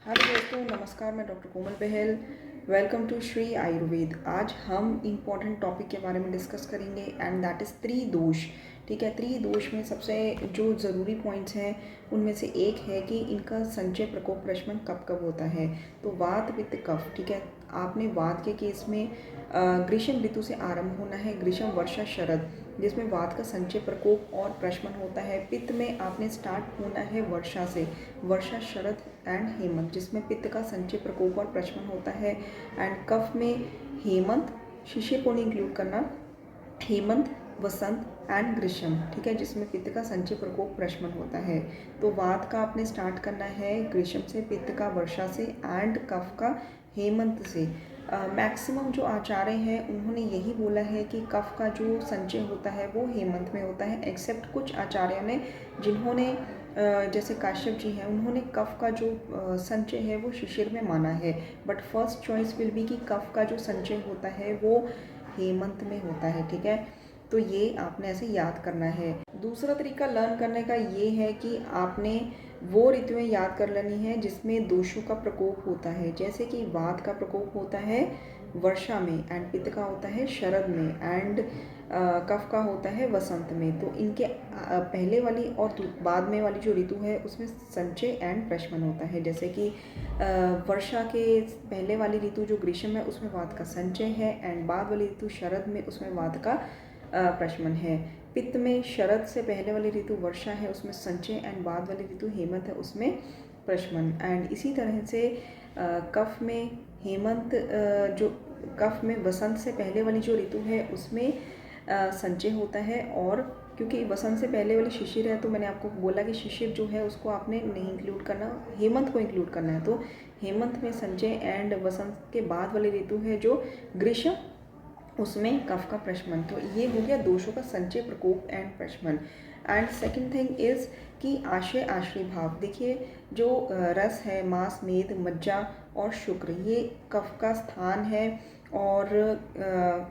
Hello दोस्तों, नमस्कार। मैं doctor Komal Bahal. Welcome to Shri Ayurved. आज हम इम्पॉर्टेंट टॉपिक के बारे में डिस्कस करेंगे एंड दैट इज़ त्रिदोष। ठीक है, त्रिदोष में सबसे जो ज़रूरी पॉइंट्स हैं उनमें से एक है कि इनका संचय प्रकोप प्रशमन कब कब होता है। तो वात पित्त कफ। ठीक है, आपने वात के केस में ग्रीष्म ऋतु से आरंभ होना है, ग्रीष्म वर्षा शरद, जिसमें वात का संचय प्रकोप और प्रशमन होता है। पित्त में आपने स्टार्ट होना है वर्षा से, वर्षा शरद एंड हेमंत, जिसमें पित्त का संचय प्रकोप और प्रशमन होता है। एंड कफ में हेमंत, शिशिर को नहीं इंक्लूड करना, हेमंत, वसंत एंड ग्रीष्म। ठीक है, जिसमें पित्त का संचय प्रकोप प्रशमन होता है। तो वात का आपने स्टार्ट करना है ग्रीष्म से, पित्त का वर्षा से एंड कफ का हेमंत से। मैक्सिमम जो आचार्य हैं उन्होंने यही बोला है कि कफ का जो संचय होता है वो हेमंत में होता है, एक्सेप्ट कुछ आचार्यों ने जिन्होंने जैसे काश्यप जी हैं, उन्होंने कफ का जो संचय है वो शिशिर में माना है। But first choice will be कि कफ का जो संचय होता है वो हेमंत में होता है। ठीक है, तो ये आपने ऐसे याद करना है। दूसरा तरीका लर्न करने का ये है कि आपने वो ऋतुएं याद कर लेनी है जिसमें दोषों का प्रकोप होता है। जैसे कि वात का प्रकोप होता है वर्षा में एंड पित्त का होता है शरद में एंड कफ का होता है वसंत में। तो इनके पहले वाली और बाद में वाली जो ऋतु है उसमें संचय एंड प्रशमन होता है। जैसे कि वर्षा के पहले वाली ऋतु जो ग्रीष्म है उसमें वात का संचय है एंड बाद वाली ऋतु शरद में उसमें वात का प्रशमन है। पित्त में शरद से पहले वाली ऋतु वर्षा है, उसमें संचय एंड बाद वाली ऋतु हेमंत है, उसमें प्रशमन। एंड इसी तरह से कफ में हेमंत, जो कफ में वसंत से पहले वाली जो ऋतु है उसमें संचय होता है। और क्योंकि वसंत से पहले वाली शिशिर है तो मैंने आपको बोला कि शिशिर जो है उसको आपने नहीं इंक्लूड करना, हेमंत को इंक्लूड करना है। तो हेमंत में संचय एंड वसंत के बाद वाली ऋतु है जो ग्रीष्म, उसमें कफ का प्रशमन। तो ये हो गया दोषों का संचय प्रकोप एंड प्रशमन। एंड सेकंड थिंग इज़ कि आशय आश्रय भाव। देखिए, जो रस है, मांस, मेद, मज्जा और शुक्र, ये कफ का स्थान है। और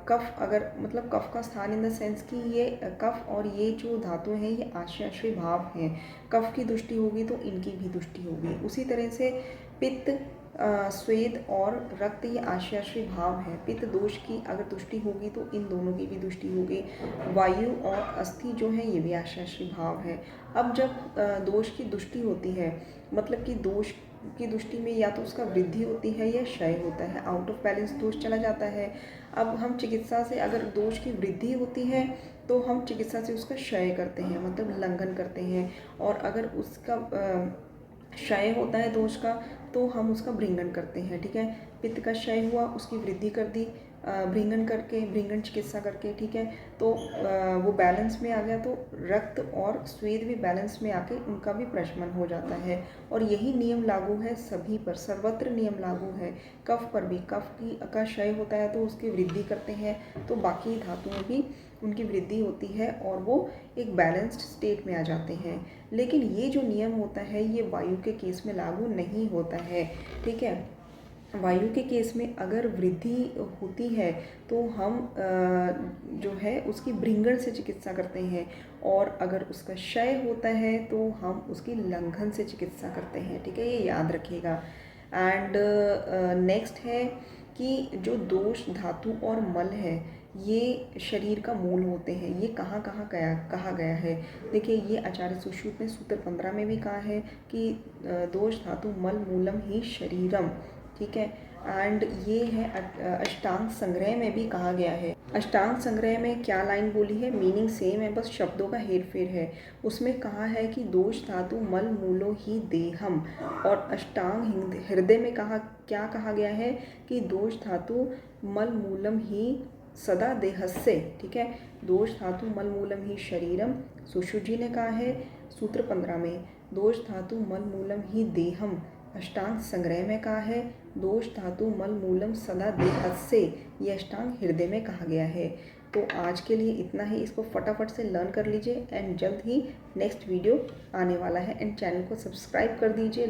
कफ अगर मतलब कफ का स्थान इन द सेंस कि ये कफ और ये जो धातु हैं ये आशय आश्रय भाव हैं। कफ की दुष्टि होगी तो इनकी भी दुष्टि होगी। उसी तरह से पित्त, स्वेद और रक्त, ये आश्रय भाव है। पित्त दोष की अगर दुष्टि होगी तो इन दोनों की भी दुष्टि होगी। वायु और अस्थि जो है ये भी आश्रय भाव है। अब जब दोष की दुष्टि होती है, मतलब कि दोष की दुष्टि में या तो उसका वृद्धि होती है या क्षय होता है, आउट ऑफ बैलेंस दोष चला जाता है। अब हम चिकित्सा से अगर दोष की वृद्धि होती है तो हम चिकित्सा से उसका क्षय करते हैं, मतलब लंघन करते हैं। और अगर उसका क्षय होता है दोष का तो हम उसका भृंगन करते हैं। ठीक है, पित्त का क्षय हुआ, उसकी वृद्धि कर दी भृंगन करके, भृंगन चिकित्सा करके। ठीक है, तो वो बैलेंस में आ गया तो रक्त और स्वेद भी बैलेंस में आके उनका भी प्रशमन हो जाता है। और यही नियम लागू है सभी पर, सर्वत्र नियम लागू है। कफ पर भी, कफ की का क्षय होता है तो उसकी वृद्धि करते हैं, तो बाकी धातुओं की उनकी वृद्धि होती है और वो एक बैलेंस्ड स्टेट में आ जाते हैं। लेकिन ये जो नियम होता है ये वायु के केस में लागू नहीं होता है। ठीक है, वायु के केस में अगर वृद्धि होती है तो हम जो है उसकी भृंगण से चिकित्सा करते हैं, और अगर उसका क्षय होता है तो हम उसकी लंघन से चिकित्सा करते हैं। ठीक है, ये याद रखिएगा। एंड नेक्स्ट है कि जो दोष, धातु और मल है ये शरीर का मूल होते हैं। ये कहाँ कहाँ कहा गया है, देखिए ये आचार्य सुश्रुत ने सूत्र 15 में भी कहा है कि दोष, धातु, मल मूलम ही शरीरम। ठीक है, एंड ये है अष्टांग संग्रह में भी कहा गया है। अष्टांग संग्रह में क्या लाइन बोली है, मीनिंग सेम है, बस शब्दों का हेर फेर है। उसमें कहा है कि दोष धातु मल मूलो ही देहम, और अष्टांग हृदय में क्या कहा गया है कि दोष धातु मल मूलम ही सदा देहस्य। ठीक है, दोष धातु मल मूलम ही शरीरम, सुश्रुत जी ने कहा है सूत्र 15 में। दोष धातु मल मूलम ही देहम, अष्टांग संग्रह में कहा है दोष धातु मल मूलम सदा देहस्य, ये अष्टांग हृदय में कहा गया है। तो आज के लिए इतना ही, इसको फटाफट से लर्न कर लीजिए एंड जल्द ही नेक्स्ट वीडियो आने वाला है। एंड चैनल को सब्सक्राइब कर दीजिए।